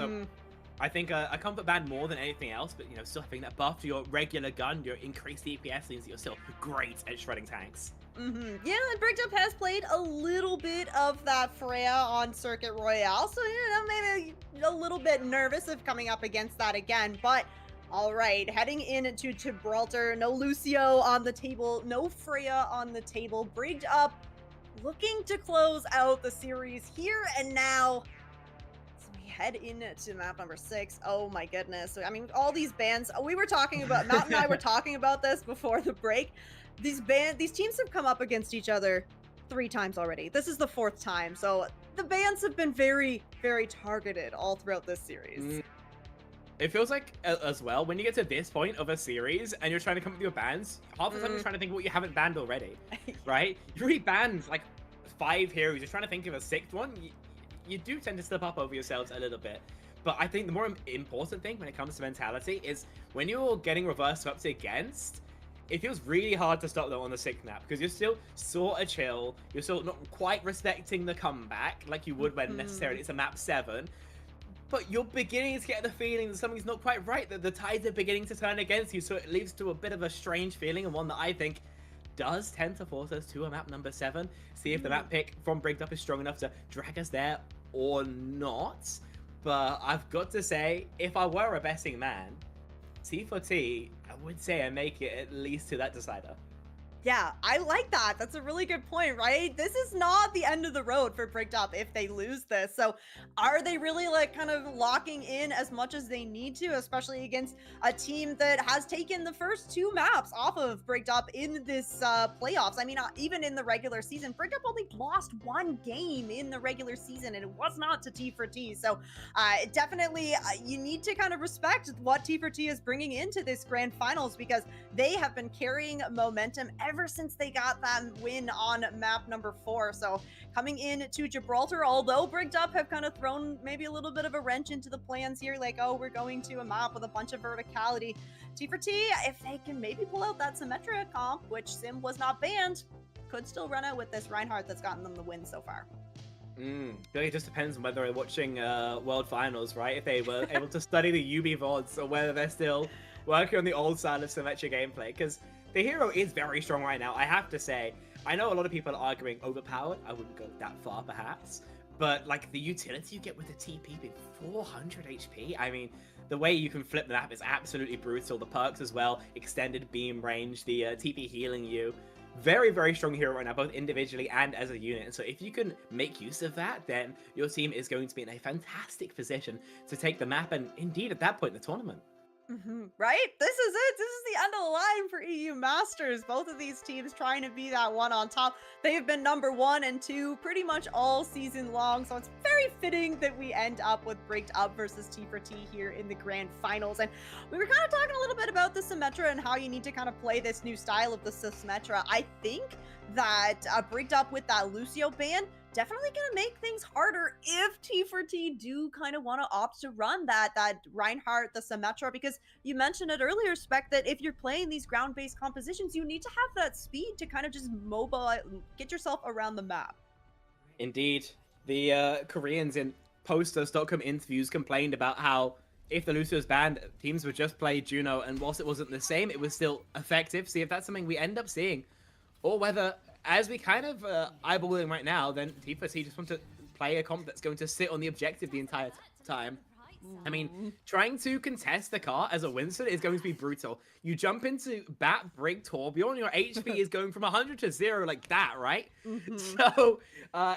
So I think a comfort band more than anything else, but you know, still having that buff to your regular gun, your increased DPS means that you're still great at shredding tanks. Yeah, and Brigged has played a little bit of that Freya on Circuit Royale, so, you know, maybe a little bit nervous of coming up against that again, but all right, heading into Gibraltar, no Lucio on the table, no Freya on the table, Brigged looking to close out the series here and now. So we head into map number 6. Oh my goodness. I mean, all these bans, we were talking about, Matt and I were talking about this before the break. These teams have come up against each other 3 times already. This is the 4th time. So the bans have been very, very targeted all throughout this series. It feels like, as well, when you get to this point of a series and you're trying to come up with your bans, half the time you're trying to think of what you haven't banned already, right? You already banned like 5 heroes. You're trying to think of a 6th one. You do tend to slip up over yourselves a little bit. But I think the more important thing when it comes to mentality is when you're getting reverse swept against, it feels really hard to stop them on the 6th map because you're still sort of chill. You're still not quite respecting the comeback like you would when necessarily it's a map 7. But you're beginning to get the feeling that something's not quite right, that the tides are beginning to turn against you, so it leads to a bit of a strange feeling, and one that I think does tend to force us to a map number 7. See if the map pick from Brigged is strong enough to drag us there or not. But I've got to say, if I were a betting man, T4T, I would say I make it at least to that decider. Yeah, I like that. That's a really good point, right? This is not the end of the road for Brigged if they lose this. So are they really like kind of locking in as much as they need to, especially against a team that has taken the first 2 maps off of Brigged in this playoffs? I mean, even in the regular season, Brigged only lost 1 game in the regular season, and it was not to T4T. So definitely you need to kind of respect what T4T is bringing into this grand finals, because they have been carrying momentum ever since they got that win on map number 4. So coming in to Gibraltar, although Brigged have kind of thrown maybe a little bit of a wrench into the plans here, like, oh, we're going to a map with a bunch of verticality. T4T, if they can maybe pull out that Symmetra comp, which Sim was not banned, could still run out with this Reinhardt that's gotten them the win so far. It just depends on whether they're watching World Finals, right? If they were able to study the UB VODs, or whether they're still working on the old style of Symmetra gameplay, because the hero is very strong right now, I have to say. I know a lot of people are arguing overpowered. I wouldn't go that far, perhaps. But, like, the utility you get with the TP being 400 HP, I mean, the way you can flip the map is absolutely brutal. The perks as well, extended beam range, the TP healing you. Very, very strong hero right now, both individually and as a unit. So if you can make use of that, then your team is going to be in a fantastic position to take the map and, indeed, at that point, the tournament. Right? This is it. This is the end of the line for EU Masters. Both of these teams trying to be that one on top. They have been number 1 and 2 pretty much all season long. So it's very fitting that we end up with Brigged versus T4T here in the grand finals. And we were kind of talking a little bit about the Symmetra and how you need to kind of play this new style of the Symmetra. I think that Brigged with that Lucio ban definitely gonna make things harder if T4T do kind of want to opt to run that Reinhardt, the Symmetra, because you mentioned it earlier, Spec, that if you're playing these ground-based compositions, you need to have that speed to kind of just get yourself around the map. Indeed. The Koreans in posters.com interviews complained about how if the Lucio's banned, teams would just play Juno, and whilst it wasn't the same, it was still effective. See if that's something we end up seeing, or whether, as we kind of eyeballing right now, then T4T just want to play a comp that's going to sit on the objective the entire time. I mean, trying to contest the car as a Winston is going to be brutal. You jump into Bat, Brig, Torbjorn, your HP is going from 100 to 0 like that, right? So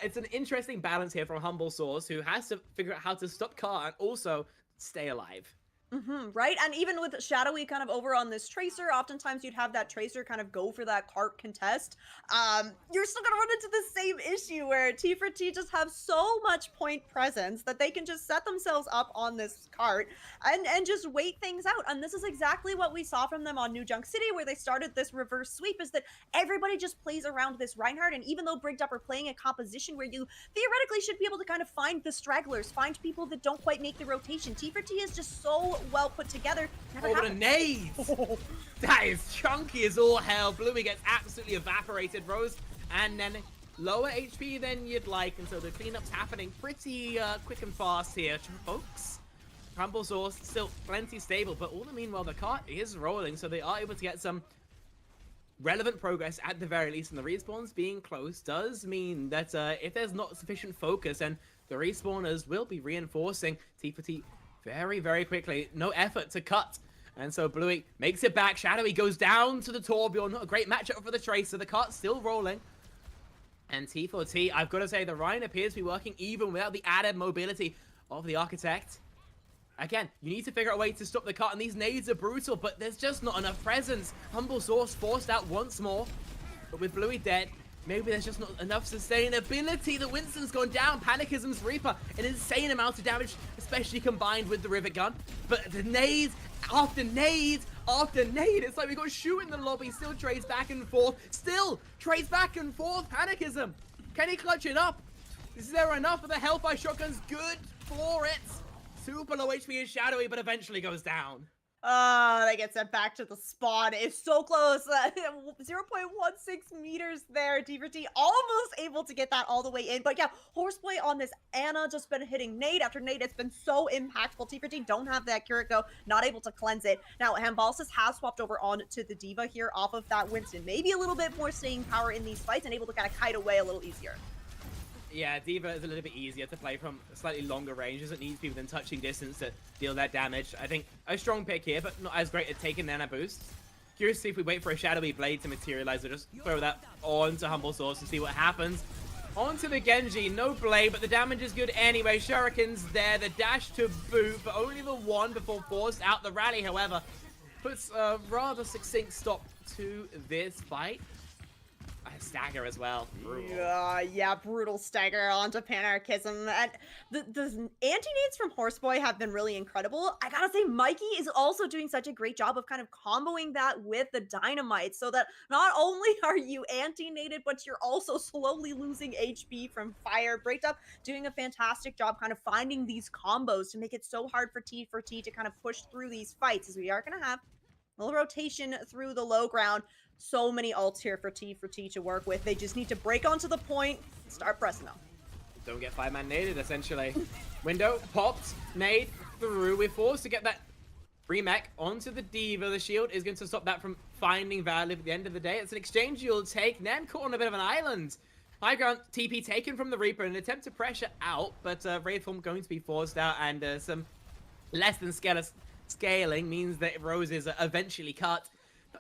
it's an interesting balance here from Humble Source, who has to figure out how to stop car and also stay alive. Right? And even with Shadowy kind of over on this Tracer, oftentimes you'd have that Tracer kind of go for that cart contest. You're still going to run into the same issue where T4T just have so much point presence that they can just set themselves up on this cart and just wait things out. And this is exactly what we saw from them on New Junk City, where they started this reverse sweep, is that everybody just plays around this Reinhardt. And even though Brigged are playing a composition where you theoretically should be able to kind of find the stragglers, find people that don't quite make the rotation, T4T is just so well put together. Oh, what a nade! That is chunky as all hell. Bluey gets absolutely evaporated. Rose, and then lower HP than you'd like, and so the cleanup's happening pretty quick and fast here, folks. Humble Sauce still plenty stable, but all the meanwhile, the cart is rolling, so they are able to get some relevant progress at the very least, and the respawns being close does mean that if there's not sufficient focus, and the respawners will be reinforcing T4T very, very quickly. No effort to cut. And so Bluey makes it back. Shadowy goes down to the Torbjorn. Not a great matchup for the Tracer. The cart's still rolling. And T4T, I've got to say, the Rhine appears to be working even without the added mobility of the Architect. Again, you need to figure out a way to stop the cart, and these nades are brutal, but there's just not enough presence. Humble Sauce forced out once more. But with Bluey dead, maybe there's just not enough sustainability. The Winston's gone down. Panicism's Reaper, an insane amount of damage, especially combined with the Rivet Gun. But the nades after nade after nade. It's like we got Shu in the lobby. Still trades back and forth. Still trades back and forth. Panicism. Can he clutch it up? Is there enough of the Hellfire Shotgun's good for it? Super low HP is Shadowy, but eventually goes down. They get sent back to the spawn. It's so close. 0.16 meters there. T4T almost able to get that all the way in. But yeah, Horseplay on this Ana just been hitting nade after nade. It's been so impactful. T4T don't have that Kiriko, not able to cleanse it. Now, Hambalsis has swapped over on to the D.Va here off of that Winston. Maybe a little bit more staying power in these fights and able to kind of kite away a little easier. Yeah, D.Va is a little bit easier to play from a slightly longer range. Doesn't need to be within touching distance to deal that damage. I think a strong pick here, but not as great at taking nano boosts. Curious to see if we wait for a Shadowy Blade to materialize or just throw that onto Humble Sauce and see what happens. Onto the Genji, no Blade, but the damage is good anyway. Shuriken's there, the dash to boot, but only the one before forced out. The rally, however, puts a rather succinct stop to this fight. A stagger as well. Brutal. Yeah, brutal stagger onto Panarchism. And the anti-nades from Horseboy have been really incredible. I gotta say, Mikey is also doing such a great job of kind of comboing that with the dynamite, so that not only are you anti-naded, but you're also slowly losing HP from fire. Brigged Up doing a fantastic job kind of finding these combos to make it so hard for T4T to kind of push through these fights, as we are gonna have a little rotation through the low ground. So many ults here for T4T to work with. They just need to break onto the point and start pressing them. Don't get 5-man naded, essentially. Window popped, nade through. We're forced to get that remech onto the D.Va. The shield is going to stop that from finding value at the end of the day. It's an exchange you'll take. Nan caught on a bit of an island. High ground TP taken from the Reaper in an attempt to pressure out, but Wraithform going to be forced out, and some less than scaling means that Rose is eventually cut.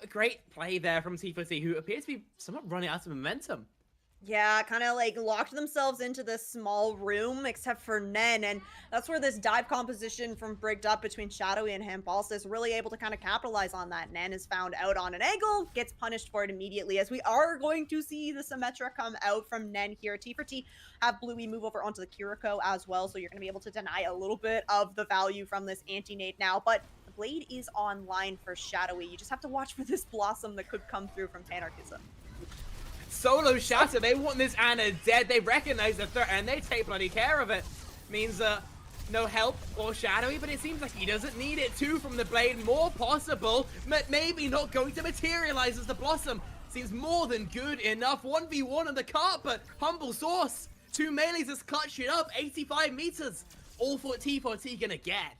A great play there from T4T, who appears to be somewhat running out of momentum. Yeah, kind of like locked themselves into this small room, except for Nen, and that's where this dive composition from Brigged Up between Shadowy and Hambalsis is really able to kind of capitalize on that. Nen is found out on an angle, gets punished for it immediately, as we are going to see the Symmetra come out from Nen here. T4T have Bluey move over onto the Kiriko as well, so you're going to be able to deny a little bit of the value from this anti-nade now, but the Blade is online for Shadowy. You just have to watch for this Blossom that could come through from Panarchism. Solo Shatter, they want this Ana dead. They recognize the threat and they take bloody care of it. Means no help or Shadowy, but it seems like he doesn't need it. Two from the Blade, more possible, but maybe not going to materialize as the Blossom seems more than good enough. 1v1 on the cart, but Humble Sauce, two melees has clutched it up. 85 meters, all for T4T gonna get.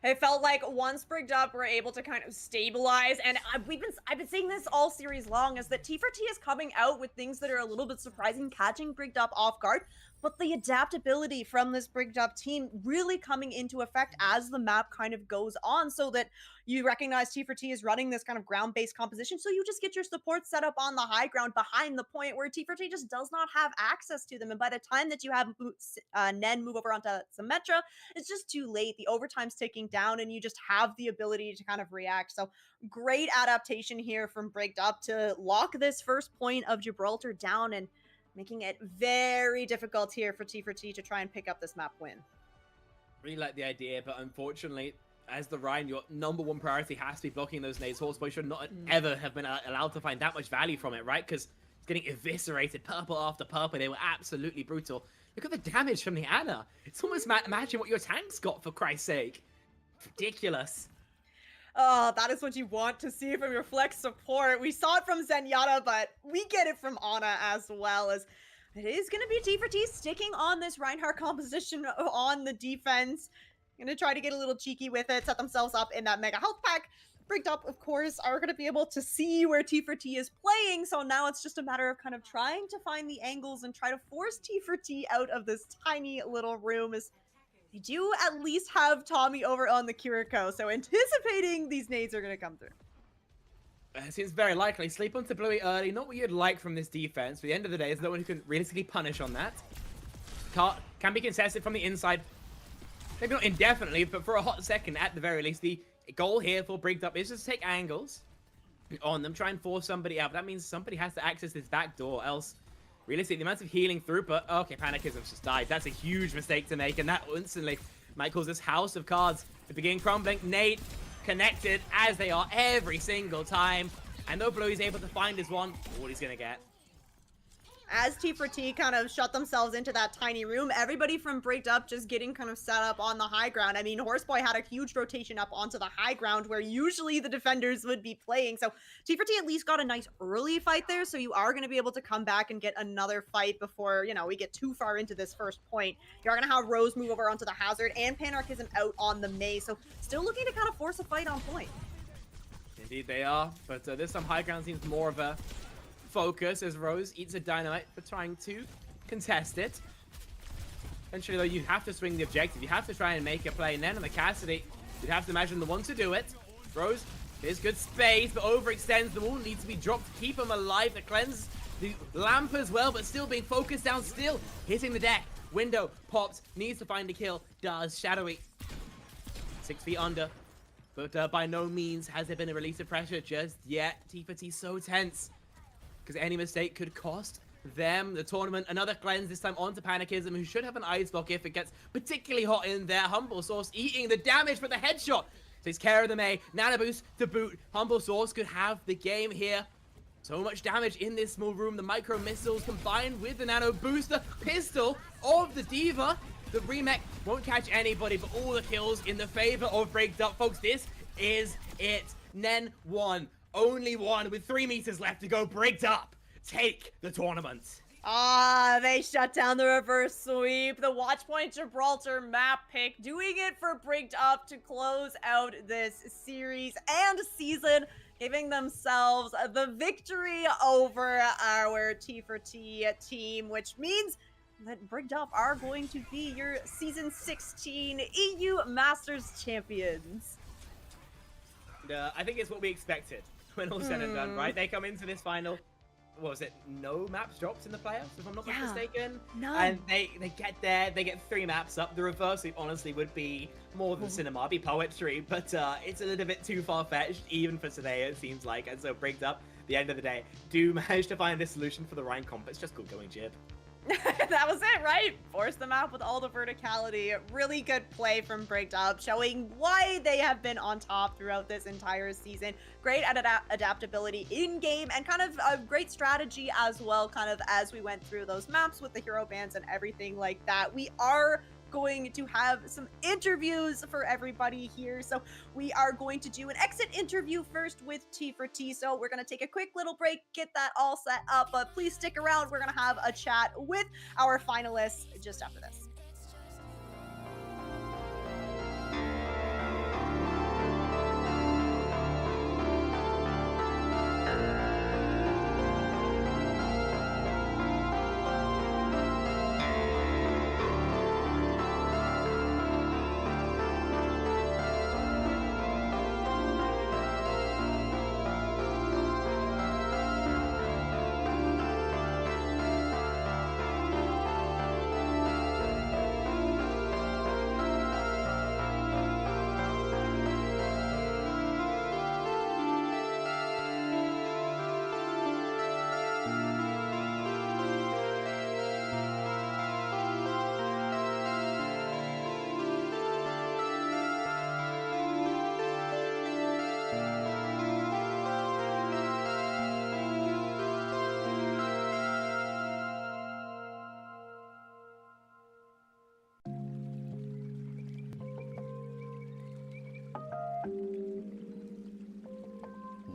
It felt like once Brigged Up were able to kind of stabilize, and I've been saying this all series long, is that T4T is coming out with things that are a little bit surprising, catching Brigged Up off guard, but the adaptability from this Brigged Up team really coming into effect as the map kind of goes on, so that you recognize T4T is running this kind of ground-based composition, so you just get your support set up on the high ground behind the point where T4T just does not have access to them, and by the time that you have Nen move over onto Symmetra, it's just too late. The overtime's ticking down, and you just have the ability to kind of react. So great adaptation here from Brigged Up to lock this first point of Gibraltar down and making it very difficult here for T4T to try and pick up this map win. Really like the idea, but unfortunately, as the Rhine, your number one priority has to be blocking those nades. Horseboy should not ever have been allowed to find that much value from it, right? Because it's getting eviscerated purple after purple. They were absolutely brutal. Look at the damage from the Ana. It's almost imagine what your tanks got, for Christ's sake. Ridiculous. Oh, that is what you want to see from your flex support. We saw it from Zenyatta, but we get it from Ana as well, as it is going to be T4T sticking on this Reinhardt composition on the defense. Gonna try to get a little cheeky with it, set themselves up in that mega health pack. Brigged Up, of course, are going to be able to see where T4T is playing, so now it's just a matter of kind of trying to find the angles and try to force T4T out of this tiny little room. As they do at least have Tommy over on the Kiriko, so anticipating these nades are going to come through. It seems very likely. Sleep onto Bluey early, not what you'd like from this defense. But at the end of the day, there's no one who can realistically punish on that. Can be contested from the inside. Maybe not indefinitely, but for a hot second at the very least. The goal here for Brigged Up is just to take angles on them, try and force somebody out. That means somebody has to access this back door, else realistically, the amount of healing through, but okay, Panicism's just died. That's a huge mistake to make, and that instantly might cause this house of cards to begin crumbling. Nate connected, as they are every single time, and though Bluey's able to find his one, all he's gonna get. As T4T kind of shut themselves into that tiny room, everybody from Brigged Up just getting kind of set up on the high ground. I mean, Horseboy had a huge rotation up onto the high ground where usually the defenders would be playing. So T4T at least got a nice early fight there. So you are going to be able to come back and get another fight before, you know, we get too far into this first point. You're going to have Rose move over onto the Hazard and Panarchism out on the Maze. So still looking to kind of force a fight on point. Indeed they are, but this time high ground seems more of a focus as Rose eats a dynamite for trying to contest it. Eventually though, you have to swing the objective. You have to try and make a play, and then on the Cassidy, you'd have to imagine the one to do it. Rose, there's good space, but overextends. The wall needs to be dropped to keep him alive. The cleanse, the lamp as well, but still being focused down, still hitting the deck. Window pops, needs to find a kill, does. Shadowy 6 feet under, but by no means has there been a release of pressure just yet. T4T so tense, because any mistake could cost them the tournament. Another cleanse, this time onto Panicism, who should have an ice block if it gets particularly hot in there. Humble Source eating the damage, but the headshot takes care of the May. Nano boost to boot. Humble Source could have the game here. So much damage in this small room. The micro missiles combined with the nano booster pistol of the Diva. The remake won't catch anybody, but all the kills in the favor of Brigged Up. Folks, this is it. Nen won. Only one with 3 meters left to go. Brigged Up take the tournament. Ah, they shut down the reverse sweep. The Watchpoint Gibraltar map pick, doing it for Brigged Up to close out this series and season, giving themselves the victory over our T4T team, which means that Brigged Up are going to be your Season 16 EU Masters champions. I think it's what we expected when all's said and done, right? They come into this final, what was it, no maps dropped in the playoffs, if I'm not mistaken? None. And they get there, they get 3 maps up. The reverse sweep, honestly, would be more than cinema, it'd be poetry, but it's a little bit too far-fetched, even for today, it seems like. And so Brigged Up, at the end of the day, do manage to find a solution for the Rhine comp. It's just good going, Jib. That was it, right? Force them out with all the verticality. Really good play from Brigged Up, showing why they have been on top throughout this entire season. Great at adaptability in-game, and kind of a great strategy as well, kind of as we went through those maps with the hero bands and everything like that. We are going to have some interviews for everybody here, so we are going to do an exit interview first with T4T. So we're going to take a quick little break, get that all set up, but please stick around. We're going to have a chat with our finalists just after this.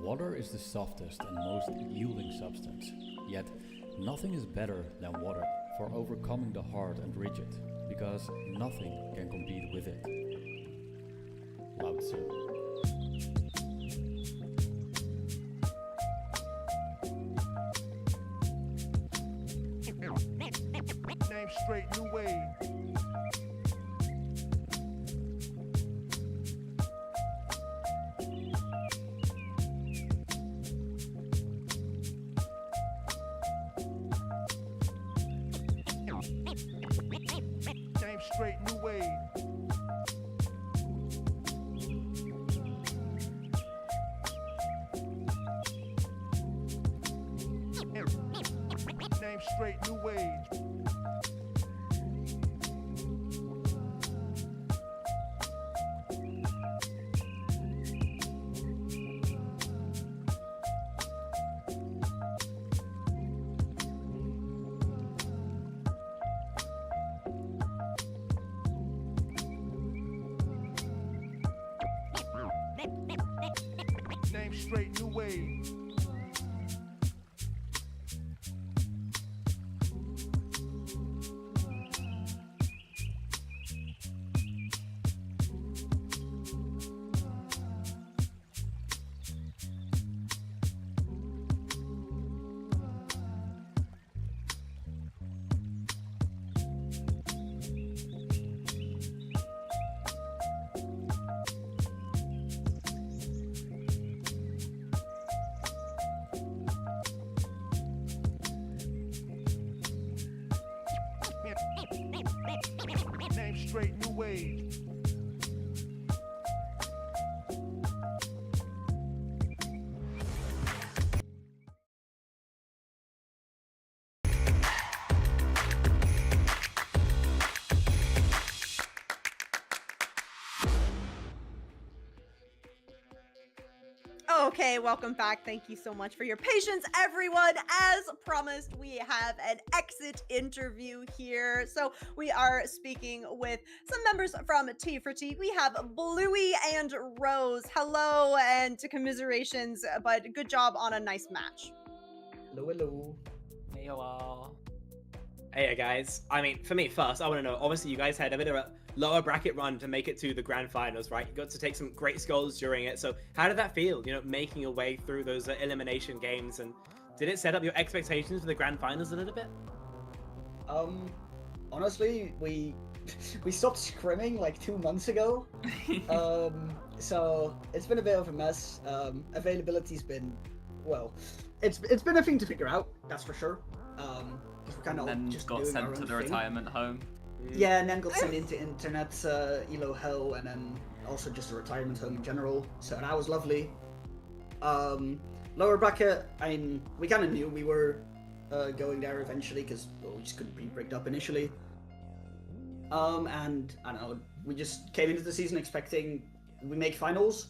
Water is the softest and most yielding substance, yet nothing is better than water for overcoming the hard and rigid, because nothing can compete with it. soon. Name straight, new wave. Name straight, new wave. Name straight, new wave. Name straight, new wave. Name straight, new wave. Okay, welcome back. Thank you so much for your patience, everyone. As promised, we have an exit interview here. So we are speaking with some members from T4T. We have Bluey and Rose. Hello and commiserations, but good job on a nice match. Hello, hello. Hey, hello. Hey guys, I mean, for me first, I want to know, obviously you guys had a bit of a lower bracket run to make it to the grand finals, right? You got to take some great skulls during it. So how did that feel, you know, making your way through those elimination games? And did it set up your expectations for the grand finals a little bit? Honestly, we stopped scrimming like 2 months ago. So it's been a bit of a mess. Availability's been, well, it's been a thing to figure out, that's for sure. Because we're kind of And just got doing sent our to own the thing. retirement home. Yeah, and then got sent into internet elo hell, and then also just a retirement home in general. So that was lovely. Lower bracket, I mean, we kind of knew we were going there eventually because we just couldn't be bricked up initially. And I don't know, we just came into the season expecting we make finals.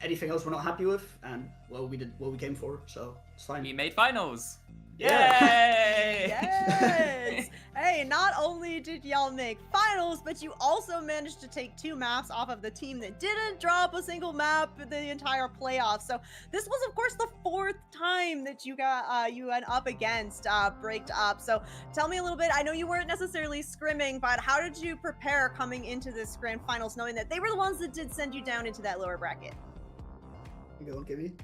Anything else we're not happy with, and well, we did what we came for, so it's fine. We made finals. Yeah. Yay! Yes! Hey, not only did y'all make finals, but you also managed to take 2 maps off of the team that didn't drop a single map the entire playoffs. So this was, of course, the 4th time that you got you went up against Brigged up. So tell me a little bit. I know you weren't necessarily scrimming, but how did you prepare coming into this grand finals, knowing that they were the ones that did send you down into that lower bracket? Go on, Gibby.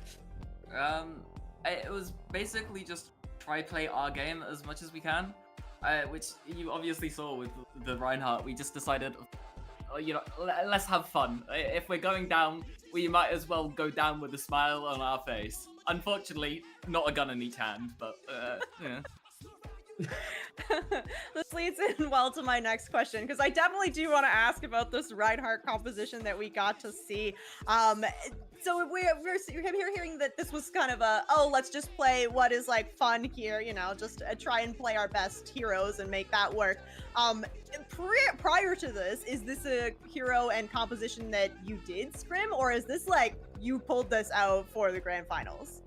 It was basically just try play our game as much as we can, which you obviously saw with the Reinhardt. We just decided, you know, let's have fun. If we're going down, we might as well go down with a smile on our face. Unfortunately, not a gun in each hand, but yeah. This leads in well to my next question, because I definitely do want to ask about this Reinhardt composition that we got to see. So we're hearing that this was kind of a, oh, let's just play what is like fun here, you know, just try and play our best heroes and make that work. Prior to this, is this a hero and composition that you did scrim, or is this like you pulled this out for the grand finals?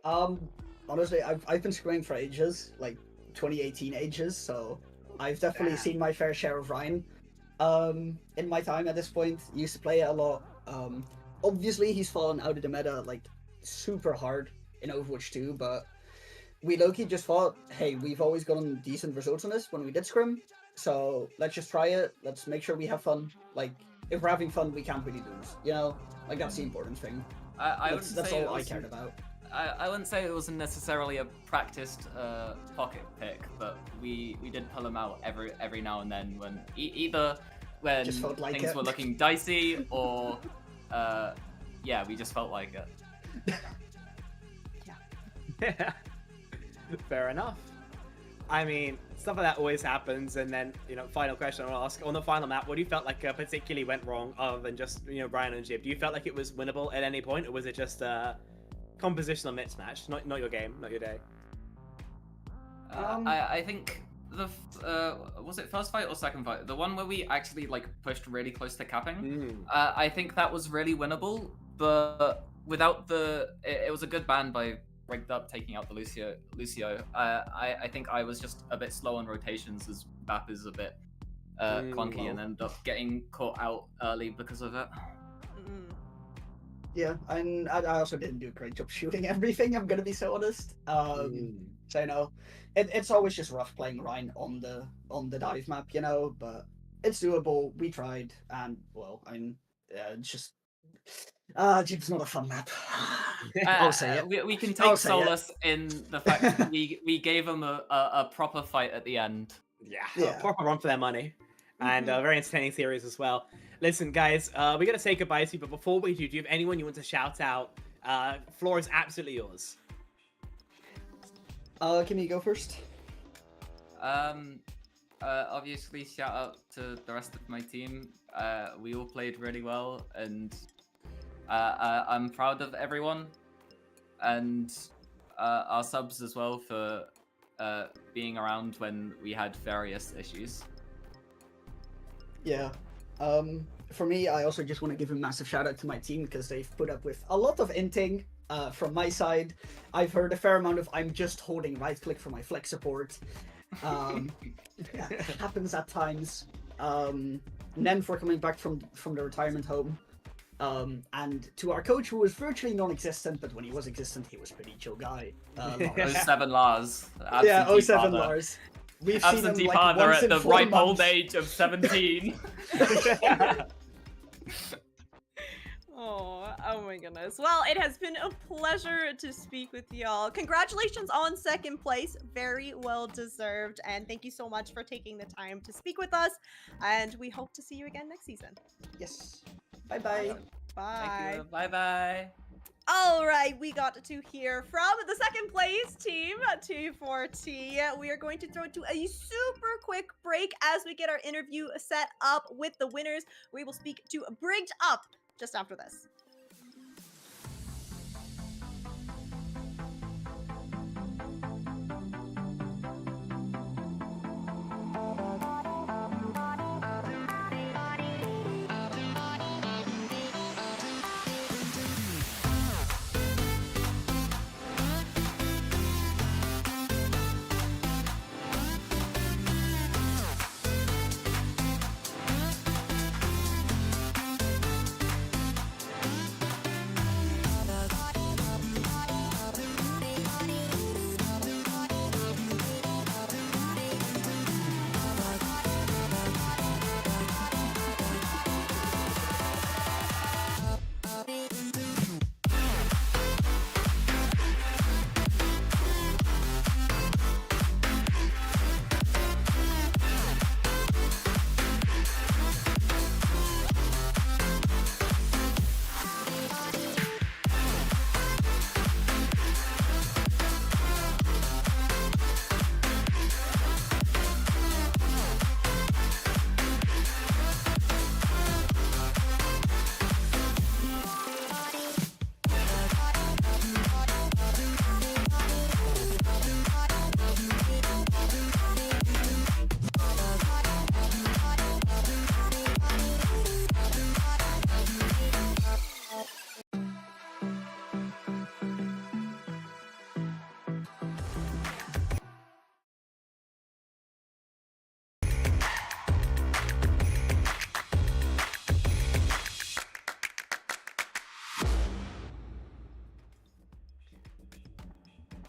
Honestly, I've been scrimming for ages, like 2018 ages, so I've definitely seen my fair share of Ryan. In my time at this point, used to play it a lot. Obviously, he's fallen out of the meta like super hard in Overwatch 2, but we low-key just thought, hey, we've always gotten decent results on this when we did scrim, so let's just try it. Let's make sure we have fun. Like, if we're having fun, we can't really lose. You know, like that's the important thing. I That's, wouldn't that's say it all I was- cared about. I wouldn't say it was necessarily a practiced pocket pick, but we did pull them out every now and then when either when Just felt like things it. were looking dicey or yeah, we just felt like it. Yeah. Fair enough. I mean, stuff like that always happens, and then, you know, final question I want to ask. On the final map, what do you felt like particularly went wrong, other than just, you know, Brian and Jib? Do you felt like it was winnable at any point, or was it just a compositional mismatch? Not your game, not your day? I think the was it first fight or second fight? The one where we actually like pushed really close to capping. I think that was really winnable, but without it was a good ban by Brigged up taking out the Lucio. I think I was just a bit slow on rotations as Bap is a bit clunky well. and ended up getting caught out early because of it. Yeah, and I also didn't do a great job shooting everything. I'm gonna be so honest. So you know, it's always just rough playing Rhine on the dive map, you know. But it's doable. We tried, and well, it's just Jeep's not a fun map. I'll say it. We can I'll take say solace in the fact that we gave them a proper fight at the end. Yeah, a proper run for their money. And a very entertaining series as well. Listen, guys, we're going to say goodbye to you, but before we do you have anyone you want to shout out? Floor is absolutely yours. Can you go first? Obviously, shout out to the rest of my team. We all played really well, and I'm proud of everyone, and our subs as well for being around when we had various issues. Yeah. For me, I also just want to give a massive shout out to my team because they've put up with a lot of inting from my side. I've heard a fair amount of I'm just holding right click for my flex support. It happens at times. Nen for coming back from the retirement home. And to our coach, who was virtually non-existent, but when he was existent, he was a pretty chill guy. Lars. 07 Lars. Yeah, Absentee 07 father. Lars. We've seen him Absentee like father once at in the 4 ripe old months. age of 17. Oh my goodness. Well, it has been a pleasure to speak with y'all. Congratulations on second place. Very well deserved. And thank you so much for taking the time to speak with us. And we hope to see you again next season. Yes. Bye-bye. Bye. Thank you. Bye-bye. All right, we got to hear from the second place team, T4T. We are going to throw it to a super quick break as we get our interview set up with the winners. We will speak to Brigged Up just after this.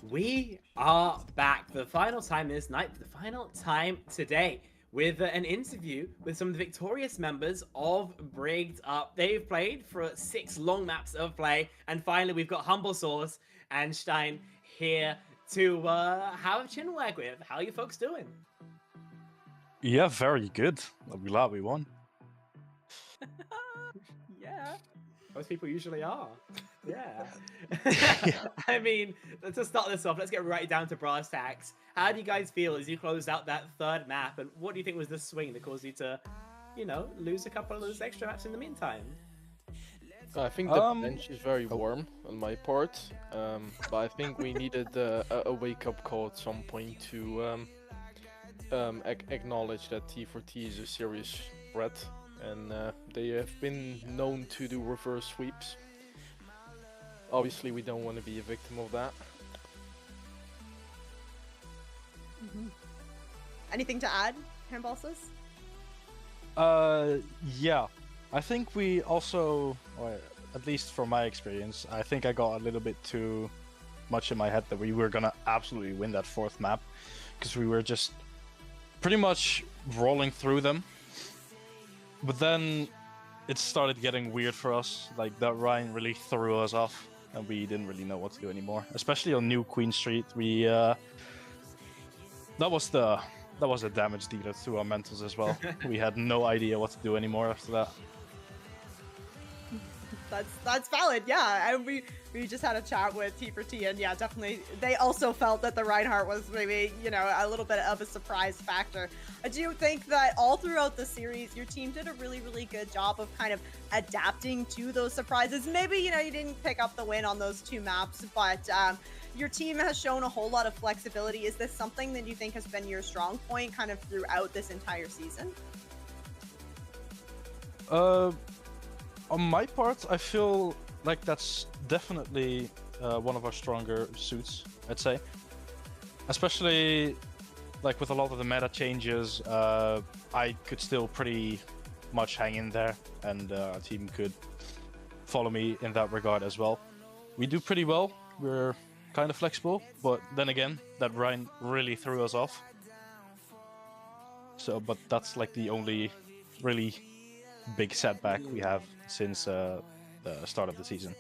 We are back for the final time this night, for the final time today. with an interview with some of the victorious members of Brigged Up. They've played for 6 long maps of play, and finally we've got Humble Source and Stein here to have a chin wag with. How are you folks doing? Yeah, very good. I'm glad we won. Yeah. Most people usually are. Yeah. I mean, let's just start this off. Let's get right down to brass tacks. How do you guys feel as you closed out that 3rd map? And what do you think was the swing that caused you to, you know, lose a couple of those extra maps in the meantime? I think the bench is very warm on my part, but I think we needed a wake-up call at some point to acknowledge that T4T is a serious threat, and they have been known to do reverse sweeps. Obviously, we don't want to be a victim of that. Anything to add, Handbalsis? Yeah. I think we also, or at least from my experience, I think I got a little bit too much in my head that we were gonna absolutely win that 4th map, because we were just pretty much rolling through them. But then it started getting weird for us, like that Ryan really threw us off, and we didn't really know what to do anymore. Especially on New Queen Street, we that was a damage dealer to our mentals as well. We had no idea what to do anymore after that. That's valid, yeah. And we just had a chat with T4T, and yeah, definitely they also felt that the Reinhardt was maybe, you know, a little bit of a surprise factor. I do think that all throughout the series, your team did a really, really good job of kind of adapting to those surprises. Maybe, you know, you didn't pick up the win on those 2 maps, but your team has shown a whole lot of flexibility. Is this something that you think has been your strong point kind of throughout this entire season? On my part, I feel like that's definitely one of our stronger suits, I'd say. Especially like with a lot of the meta changes, I could still pretty much hang in there, and our team could follow me in that regard as well. We do pretty well. We're kind of flexible, but then again, that Ryan really threw us off. So, but that's like the only really big setback we have since the start of the season.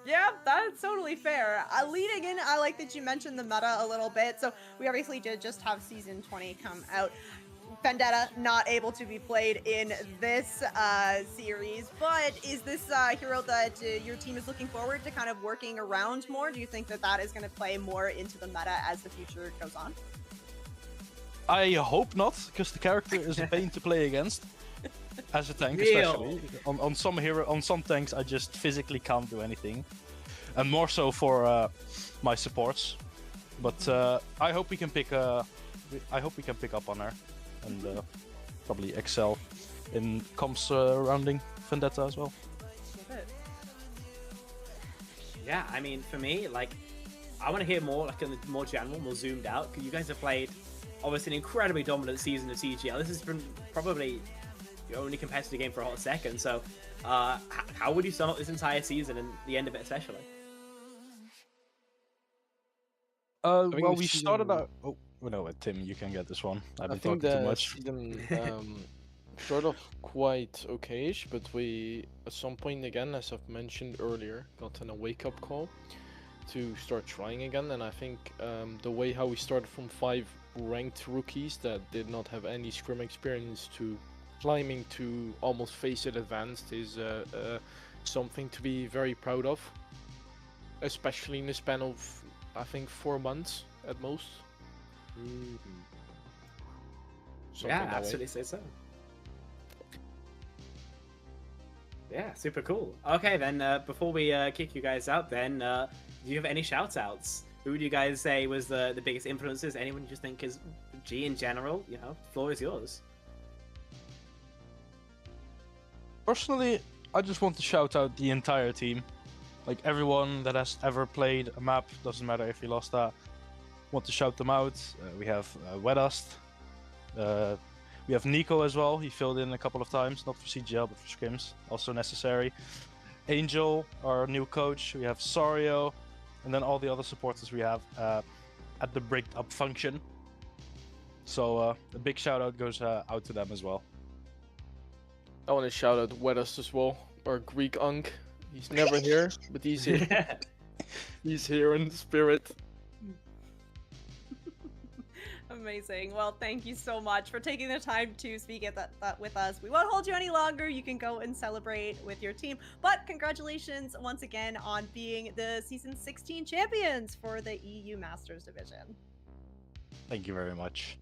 Yeah, that's totally fair. Leading in, I like that you mentioned the meta a little bit. So we obviously did just have Season 20 come out. Vendetta not able to be played in this series, but is this hero that your team is looking forward to kind of working around more? Do you think that that is going to play more into the meta as the future goes on? I hope not, because the character is a pain to play against. As a tank, especially. On some tanks, I just physically can't do anything. And more so for my supports. But I hope we can pick up on her and probably excel in comps surrounding Vendetta as well. Yeah, I mean, for me, like, I want to hear more, like, in the more general, more zoomed out, because you guys have played, obviously, an incredibly dominant season of CGL. This has been probably your only competitive game for a hot second, so how would you sum up this entire season and the end of it especially? Well, we started out... Oh, no, Tim, you can get this one. I've been talking too much. Season started off quite okayish, but we, at some point again, as I've mentioned earlier, got a wake-up call to start trying again, and I think the way how we started from 5 ranked rookies that did not have any scrim experience to climbing to almost face it advanced is something to be very proud of, especially in the span of, I think, 4 months at most. Yeah, absolutely say so. Yeah, super cool. Okay, then before we kick you guys out, then do you have any shout outs? Who would you guys say was the biggest influences? Anyone you just think is G in general? You know, floor is yours. Personally, I just want to shout out the entire team. Like everyone that has ever played a map, doesn't matter if you lost that. Want to shout them out. We have Wedust. We have Nico as well. He filled in a couple of times, not for CGL but for scrims, also necessary. Angel, our new coach. We have Sario, and then all the other supporters we have at the Brigged Up function. So a big shout out goes out to them as well. I want to shout out Wedas as well, our Greek Unk. He's never here, but he's here. He's here in spirit. Amazing. Well, thank you so much for taking the time to speak at that with us. We won't hold you any longer. You can go and celebrate with your team. But congratulations once again on being the Season 16 champions for the EU Masters Division. Thank you very much.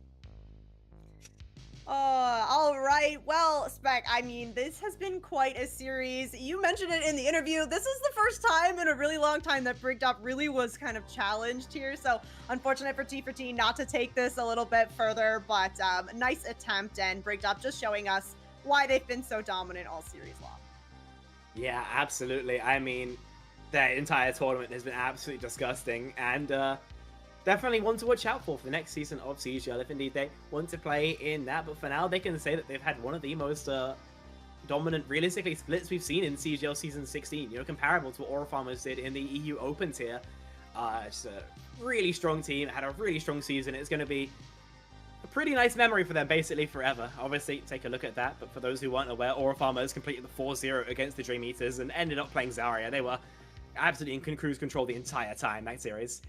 All right. Well, Spec, I mean, this has been quite a series. You mentioned it in the interview. This is the first time in a really long time that Brigged Up really was kind of challenged here. So unfortunate for T4T not to take this a little bit further, but nice attempt, and Brigged Up just showing us why they've been so dominant all series long. Yeah, absolutely. I mean, the entire tournament has been absolutely disgusting, and definitely one to watch out for the next season of CGL if indeed they want to play in that. But for now, they can say that they've had one of the most dominant, realistically, splits we've seen in CGL Season 16. You know, comparable to what Aura Farmers did in the EU Open tier. It's a really strong team, had a really strong season. It's going to be a pretty nice memory for them, basically forever. Obviously, take a look at that. But for those who weren't aware, Aura Farmers completed the 4-0 against the Dream Eaters and ended up playing Zarya. They were absolutely in cruise control the entire time, that series.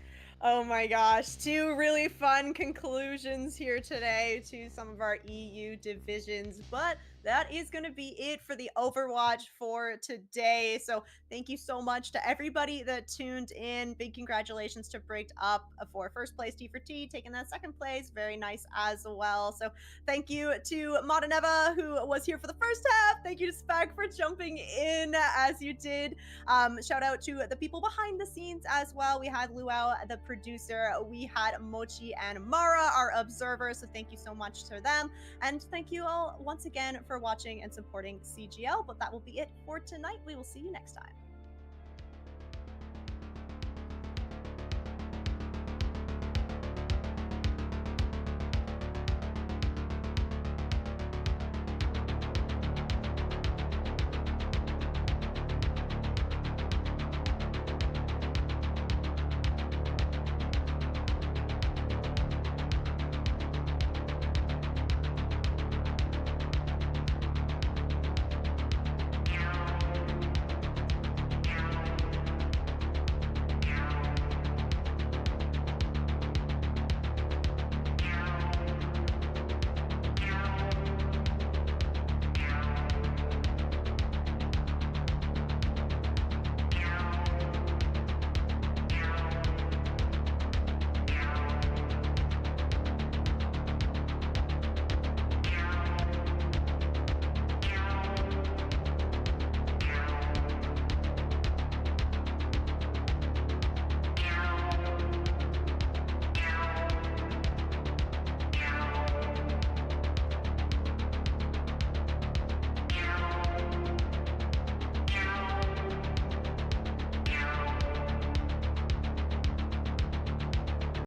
Oh my gosh, two really fun conclusions here today to some of our EU divisions, but that is going to be it for the Overwatch for today. So thank you so much to everybody that tuned in. Big congratulations to Brigged Up for first place, T4T, taking that second place. Very nice as well. So thank you to Modaneva, who was here for the first half. Thank you to Spec for jumping in as you did. Shout out to the people behind the scenes as well. We had Luau, the producer. We had Mochi and Mara, our observers. So thank you so much to them. And thank you all once again for watching and supporting CGL. But that will be it for tonight. We will see you next time.